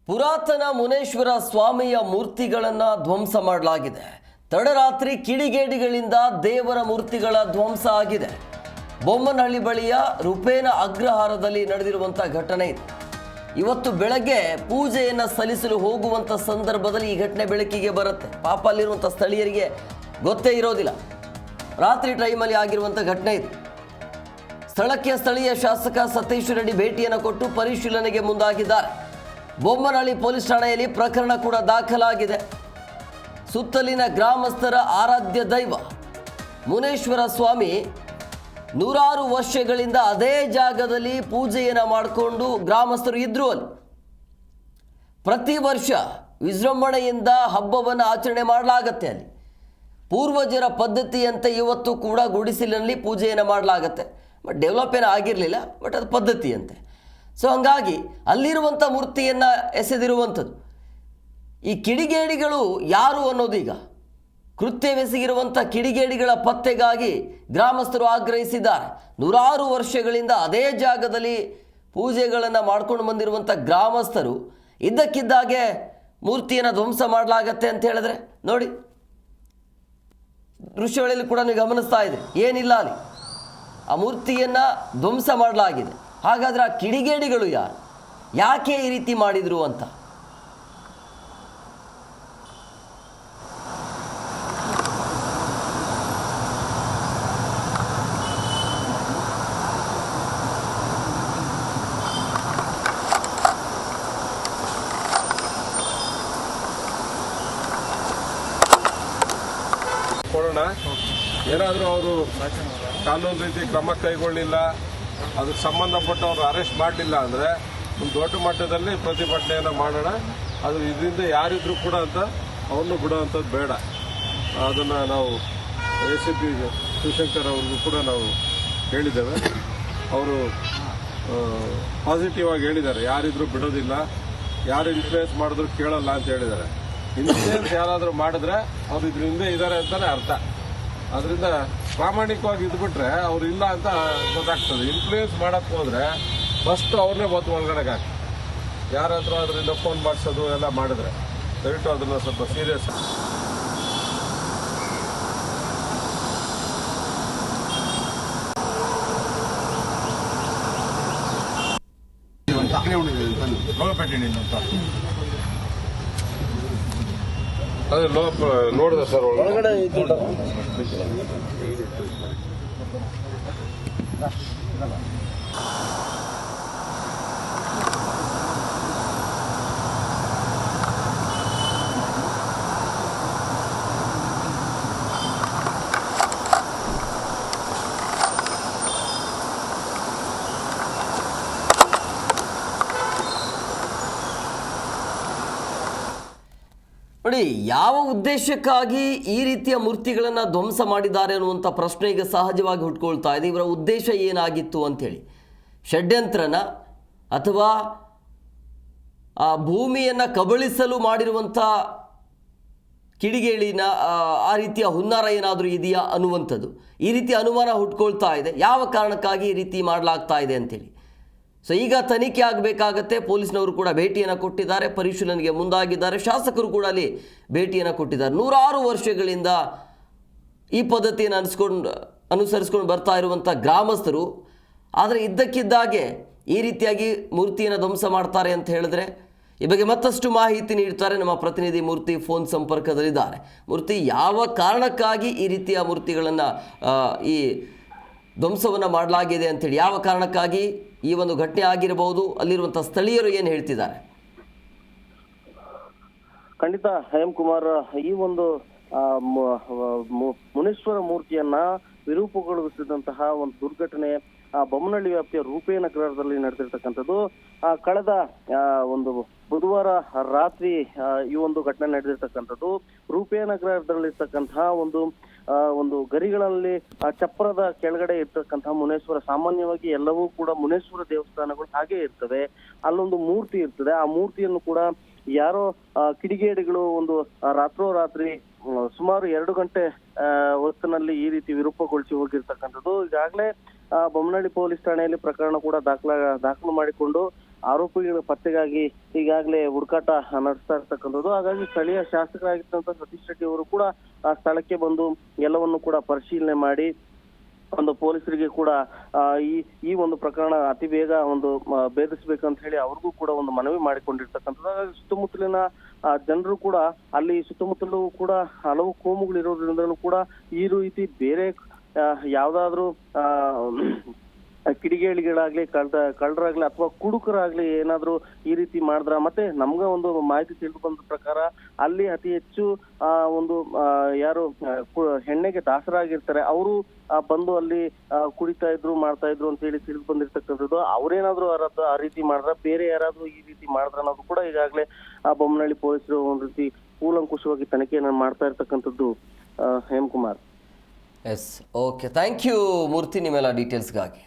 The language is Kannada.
ಪುರಾತನ ಮುನೇಶ್ವರ ಸ್ವಾಮಿಯ ಮೂರ್ತಿಗಳನ್ನು ಧ್ವಂಸ ಮಾಡಲಾಗಿದೆ. ತಡರಾತ್ರಿ ಕಿಡಿಗೇಡಿಗಳಿಂದ ದೇವರ ಮೂರ್ತಿಗಳ ಧ್ವಂಸ ಆಗಿದೆ. ಬೊಮ್ಮನಹಳ್ಳಿ ಬಳಿಯ ರೂಪೇನ ಅಗ್ರಹಾರದಲ್ಲಿ ನಡೆದಿರುವಂಥ ಘಟನೆ ಇದು. ಇವತ್ತು ಬೆಳಗ್ಗೆ ಪೂಜೆಯನ್ನು ಸಲ್ಲಿಸಲು ಹೋಗುವಂಥ ಸಂದರ್ಭದಲ್ಲಿ ಈ ಘಟನೆ ಬೆಳಕಿಗೆ ಬರುತ್ತೆ. ಪಾಪ ಅಲ್ಲಿರುವಂಥ ಸ್ಥಳೀಯರಿಗೆ ಗೊತ್ತೇ ಇರೋದಿಲ್ಲ. ರಾತ್ರಿ ಟೈಮಲ್ಲಿ ಆಗಿರುವಂಥ ಘಟನೆ ಇದು. ಸ್ಥಳಕ್ಕೆ ಸ್ಥಳೀಯ ಶಾಸಕ ಸತೀಶ್ ರೆಡ್ಡಿ ಭೇಟಿಯನ್ನು ಕೊಟ್ಟು ಪರಿಶೀಲನೆಗೆ ಮುಂದಾಗಿದ್ದಾರೆ. ಬೊಮ್ಮನಹಳ್ಳಿ ಪೊಲೀಸ್ ಠಾಣೆಯಲ್ಲಿ ಪ್ರಕರಣ ಕೂಡ ದಾಖಲಾಗಿದೆ. ಸುತ್ತಲಿನ ಗ್ರಾಮಸ್ಥರ ಆರಾಧ್ಯ ದೈವ ಮುನೇಶ್ವರ ಸ್ವಾಮಿ ನೂರಾರು ವರ್ಷಗಳಿಂದ ಅದೇ ಜಾಗದಲ್ಲಿ ಪೂಜೆಯನ್ನು ಮಾಡಿಕೊಂಡು ಗ್ರಾಮಸ್ಥರು ಇದ್ದರು. ಅಲ್ಲಿ ಪ್ರತಿ ವರ್ಷ ವಿಜೃಂಭಣೆಯಿಂದ ಹಬ್ಬವನ್ನು ಆಚರಣೆ ಮಾಡಲಾಗತ್ತೆ. ಅಲ್ಲಿ ಪೂರ್ವಜರ ಪದ್ಧತಿಯಂತೆ ಇವತ್ತು ಕೂಡ ಗುಡಿಸಲಿನಲ್ಲಿ ಪೂಜೆಯನ್ನು ಮಾಡಲಾಗತ್ತೆ. ಬಟ್ ಡೆವಲಪ್ ಏನೂ ಆಗಿರಲಿಲ್ಲ, ಬಟ್ ಅದು ಪದ್ಧತಿಯಂತೆ. ಸೊ ಹಂಗಾಗಿ ಅಲ್ಲಿರುವಂಥ ಮೂರ್ತಿಯನ್ನು ಎಸೆದಿರುವಂಥದ್ದು. ಈ ಕಿಡಿಗೇಡಿಗಳು ಯಾರು ಅನ್ನೋದೀಗ ಕೃತ್ಯವೆಸಗಿರುವಂಥ ಕಿಡಿಗೇಡಿಗಳ ಪತ್ತೆಗಾಗಿ ಗ್ರಾಮಸ್ಥರು ಆಗ್ರಹಿಸಿದ್ದಾರೆ. ನೂರಾರು ವರ್ಷಗಳಿಂದ ಅದೇ ಜಾಗದಲ್ಲಿ ಪೂಜೆಗಳನ್ನು ಮಾಡ್ಕೊಂಡು ಬಂದಿರುವಂಥ ಗ್ರಾಮಸ್ಥರು ಇದ್ದಕ್ಕಿದ್ದಾಗೆ ಮೂರ್ತಿಯನ್ನು ಧ್ವಂಸ ಮಾಡಲಾಗತ್ತೆ ಅಂತ ಹೇಳಿದ್ರೆ ನೋಡಿ, ದೃಶ್ಯಗಳಲ್ಲಿ ಕೂಡ ನೀವು ಗಮನಿಸ್ತಾ ಇದ್ರಿ, ಏನಿಲ್ಲ ಅಲ್ಲಿ ಆ ಮೂರ್ತಿಯನ್ನು ಧ್ವಂಸ ಮಾಡಲಾಗಿದೆ. ಹಾಗಾದರೆ ಆ ಕಿಡಿಗೇಡಿಗಳು ಯಾರು, ಯಾಕೆ ಈ ರೀತಿ ಮಾಡಿದರು ಅಂತ ಕೊಡೋಣ. ಏನಾದರೂ ಅವರು ಕಾನೂನು ರೀತಿ ಕ್ರಮ ಕೈಗೊಳ್ಳಿಲ್ಲ, ಅದಕ್ಕೆ ಸಂಬಂಧಪಟ್ಟವರು ಅರೆಸ್ಟ್ ಮಾಡಲಿಲ್ಲ ಅಂದರೆ ಒಂದು ದೊಡ್ಡ ಮಟ್ಟದಲ್ಲಿ ಪ್ರತಿಭಟನೆಯನ್ನು ಮಾಡೋಣ. ಅದು ಇದರಿಂದ ಯಾರಿದ್ರು ಕೂಡ ಅಂತ ಅವನ್ನು ಬಿಡುವಂಥದ್ದು ಬೇಡ. ಅದನ್ನು ನಾವು ACP ಶಿವಶಂಕರ್ ಅವ್ರಿಗೂ ಕೂಡ ನಾವು ಹೇಳಿದ್ದೇವೆ. ಅವರು ಪಾಸಿಟಿವ್ ಆಗಿ ಹೇಳಿದ್ದಾರೆ, ಯಾರಿದ್ರು ಬಿಡೋದಿಲ್ಲ, ಯಾರು ಇನ್ಫ್ಲೂಯೆನ್ಸ್ ಮಾಡಿದ್ರು ಕೇಳಲ್ಲ ಅಂತ ಹೇಳಿದ್ದಾರೆ. ಇನ್ಫ್ಲೂಯೆನ್ಸ್ ಯಾರಾದರೂ ಮಾಡಿದ್ರೆ ಅವ್ರು ಇದ್ರ ಹಿಂದೆ ಇದ್ದಾರೆ ಅಂತಲೇ ಅರ್ಥ. ಅದರಿಂದ ಪ್ರಾಮಾಣಿಕವಾಗಿ ಇದ್ಬಿಟ್ರೆ ಅವ್ರು ಇಲ್ಲ ಅಂತ ಗೊತ್ತಾಗ್ತದೆ. ಇನ್ಫ್ಲೂಯೆನ್ಸ್ ಮಾಡಕ್ಕೆ ಹೋದರೆ ಫಸ್ಟ್ ಅವ್ರನ್ನೇ ಬಂದು ಒಳಗಡೆಗೆ ಹಾಕಿ ಯಾರಾದರೂ ಅದರಿಂದ ಫೋನ್ ಮಾಡಿಸೋದು ಎಲ್ಲ ಮಾಡಿದ್ರೆ ದಯವಿಟ್ಟು ಅದನ್ನು ಸ್ವಲ್ಪ ಸೀರಿಯಸ್. ಅದೇ ನೋಡಿದೆ ಸರ್ ಒಳಗಡೆ ನೋಡಿ, ಯಾವ ಉದ್ದೇಶಕ್ಕಾಗಿ ಈ ರೀತಿಯ ಮೂರ್ತಿಗಳನ್ನು ಧ್ವಂಸ ಮಾಡಿದ್ದಾರೆ ಅನ್ನುವಂಥ ಪ್ರಶ್ನೆ ಈಗ ಸಹಜವಾಗಿ ಹುಟ್ಕೊಳ್ತಾ ಇದೆ. ಇವರ ಉದ್ದೇಶ ಏನಾಗಿತ್ತು ಅಂಥೇಳಿ, ಷಡ್ಯಂತ್ರನ ಅಥವಾ ಆ ಭೂಮಿಯನ್ನು ಕಬಳಿಸಲು ಮಾಡಿರುವಂಥ ಕಿಡಿಗೇಳಿನ ಆ ರೀತಿಯ ಹುನ್ನಾರ ಏನಾದರೂ ಇದೆಯಾ ಅನ್ನುವಂಥದ್ದು ಈ ರೀತಿ ಅನುಮಾನ ಹುಟ್ಕೊಳ್ತಾ ಇದೆ. ಯಾವ ಕಾರಣಕ್ಕಾಗಿ ಈ ರೀತಿ ಮಾಡಲಾಗ್ತಾ ಇದೆ ಅಂಥೇಳಿ. ಸೊ ಈಗ ತನಿಖೆ ಆಗಬೇಕಾಗತ್ತೆ. ಪೊಲೀಸ್ನವರು ಕೂಡ ಭೇಟಿಯನ್ನು ಕೊಟ್ಟಿದ್ದಾರೆ, ಪರಿಶೀಲನೆಗೆ ಮುಂದಾಗಿದ್ದಾರೆ. ಶಾಸಕರು ಕೂಡ ಅಲ್ಲಿ ಭೇಟಿಯನ್ನು ಕೊಟ್ಟಿದ್ದಾರೆ. ನೂರಾರು ವರ್ಷಗಳಿಂದ ಈ ಪದ್ಧತಿಯನ್ನು ಅನುಸರಿಸ್ಕೊಂಡು ಬರ್ತಾ ಇರುವಂಥ ಗ್ರಾಮಸ್ಥರು ಆದರೆ ಇದ್ದಕ್ಕಿದ್ದಾಗೆ ಈ ರೀತಿಯಾಗಿ ಮೂರ್ತಿಯನ್ನು ಧ್ವಂಸ ಮಾಡ್ತಾರೆ ಅಂತ ಹೇಳಿದ್ರೆ ಈ ಬಗ್ಗೆ ಮತ್ತಷ್ಟು ಮಾಹಿತಿ ನೀಡ್ತಾರೆ ನಮ್ಮ ಪ್ರತಿನಿಧಿ ಮೂರ್ತಿ. ಫೋನ್ ಸಂಪರ್ಕದಲ್ಲಿದ್ದಾರೆ. ಮೂರ್ತಿ, ಯಾವ ಕಾರಣಕ್ಕಾಗಿ ಈ ರೀತಿಯ ಮೂರ್ತಿಗಳನ್ನು ಈ ಧ್ವಂಸವನ್ನು ಮಾಡಲಾಗಿದೆ ಅಂಥೇಳಿ, ಯಾವ ಕಾರಣಕ್ಕಾಗಿ ಈ ಒಂದು ಘಟನೆ ಆಗಿರಬಹುದು, ಅಲ್ಲಿರುವಂಥ ಸ್ಥಳೀಯರು ಏನು ಹೇಳ್ತಿದ್ದಾರೆ? ಖಂಡಿತ ಹೇಮ್ ಕುಮಾರ್, ಈ ಒಂದು ಮುನೇಶ್ವರ ಮೂರ್ತಿಯನ್ನ ವಿರೂಪಗೊಳಿಸಿದಂತಹ ಒಂದು ದುರ್ಘಟನೆ ಬೊಮ್ಮನಹಳ್ಳಿ ವ್ಯಾಪ್ತಿಯ ರೂಪೇನ ನಗರದಲ್ಲಿ ನಡೆದಿರ್ತಕ್ಕಂಥದ್ದು. ಕಳೆದ ಒಂದು ಬುಧವಾರ ರಾತ್ರಿ ಈ ಒಂದು ಘಟನೆ ನಡೆದಿರ್ತಕ್ಕಂಥದ್ದು. ರೂಪೇನ ನಗರದಲ್ಲಿರ್ತಕ್ಕಂತಹ ಒಂದು ಗರಿಗಳಲ್ಲಿ ಚಪ್ರದ ಕೆಳಗಡೆ ಇರ್ತಕ್ಕಂತಹ ಮುನೇಶ್ವರ, ಸಾಮಾನ್ಯವಾಗಿ ಎಲ್ಲವೂ ಕೂಡ ಮುನೇಶ್ವರ ದೇವಸ್ಥಾನಗಳು ಹಾಗೆ ಇರ್ತವೆ. ಅಲ್ಲೊಂದು ಮೂರ್ತಿ ಇರ್ತದೆ. ಆ ಮೂರ್ತಿಯನ್ನು ಕೂಡ ಯಾರೋ ಕಿಡಿಗೇಡಿಗಳು ಒಂದು ರಾತ್ರೋರಾತ್ರಿ ಸುಮಾರು 2 ಗಂಟೆ ಹೊತ್ತಿನಲ್ಲಿ ಈ ರೀತಿ ವಿರೂಪಗೊಳಿಸಿ ಹೋಗಿರ್ತಕ್ಕಂಥದ್ದು. ಈಗಾಗಲೇ ಬೊಮ್ಮನಹಳ್ಳಿ ಪೊಲೀಸ್ ಠಾಣೆಯಲ್ಲಿ ಪ್ರಕರಣ ಕೂಡ ದಾಖಲು ಮಾಡಿಕೊಂಡು ಆರೋಪಿಗಳ ಪತ್ತೆಗಾಗಿ ಈಗಾಗಲೇ ಹುಡುಕಾಟ ನಡೆಸ್ತಾ ಇರ್ತಕ್ಕಂಥದ್ದು. ಹಾಗಾಗಿ ಸ್ಥಳೀಯ ಶಾಸಕರಾಗಿದ್ದಂತ ಸತೀಶ್ ರೆಡ್ಡಿ ಅವರು ಕೂಡ ಆ ಸ್ಥಳಕ್ಕೆ ಬಂದು ಎಲ್ಲವನ್ನು ಕೂಡ ಪರಿಶೀಲನೆ ಮಾಡಿ ಒಂದು ಪೊಲೀಸರಿಗೆ ಕೂಡ ಈ ಒಂದು ಪ್ರಕರಣ ಅತಿ ಬೇಗ ಒಂದು ಭೇದಿಸ್ಬೇಕಂತ ಹೇಳಿ ಅವ್ರಿಗೂ ಕೂಡ ಒಂದು ಮನವಿ ಮಾಡಿಕೊಂಡಿರ್ತಕ್ಕಂಥದ್ದು. ಹಾಗಾಗಿ ಸುತ್ತಮುತ್ತಲಿನ ಜನರು ಕೂಡ ಅಲ್ಲಿ ಸುತ್ತಮುತ್ತಲೂ ಕೂಡ ಹಲವು ಕೋಮುಗಳು ಇರೋದ್ರಿಂದಲೂ ಕೂಡ ಈ ರೀತಿ ಬೇರೆ ಯಾವ್ದಾದ್ರು ಕಿಡಿಗೇಡಿಗಳಾಗ್ಲಿ ಕಳ್ಳರಾಗ್ಲಿ ಅಥವಾ ಕುಡುಕರಾಗ್ಲಿ ಏನಾದ್ರು ಈ ರೀತಿ ಮಾಡಿದ್ರ, ಮತ್ತೆ ನಮ್ಗ ಒಂದು ಮಾಹಿತಿ ತಿಳಿದು ಬಂದ ಪ್ರಕಾರ ಅಲ್ಲಿ ಅತಿ ಹೆಚ್ಚು ಒಂದು ಯಾರು ಹೆಣ್ಣೆಗೆ ದಾಸರಾಗಿರ್ತಾರೆ ಅವರು ಬಂದು ಅಲ್ಲಿ ಕುಡಿತಾ ಇದ್ರು ಮಾಡ್ತಾ ಇದ್ರು ಅಂತ ಹೇಳಿ ತಿಳಿದು ಬಂದಿರ್ತಕ್ಕಂಥದ್ದು. ಅವ್ರೇನಾದ್ರು ಆ ರೀತಿ ಮಾಡಿದ್ರ, ಬೇರೆ ಯಾರಾದ್ರೂ ಈ ರೀತಿ ಮಾಡಿದ್ರ ಅನ್ನೋದು ಕೂಡ ಈಗಾಗಲೇ ಬೊಮ್ಮನಹಳ್ಳಿ ಪೊಲೀಸರು ಒಂದ್ ರೀತಿ ಕೂಲಂಕುಷವಾಗಿ ತನಿಖೆಯನ್ನ ಮಾಡ್ತಾ ಇರ್ತಕ್ಕಂಥದ್ದು. Hemakumar. Yes, okay, thank you Murthy ನಿಮ್ಮೆಲ್ಲ ಡೀಟೇಲ್ಸ್ಗಾಗಿ.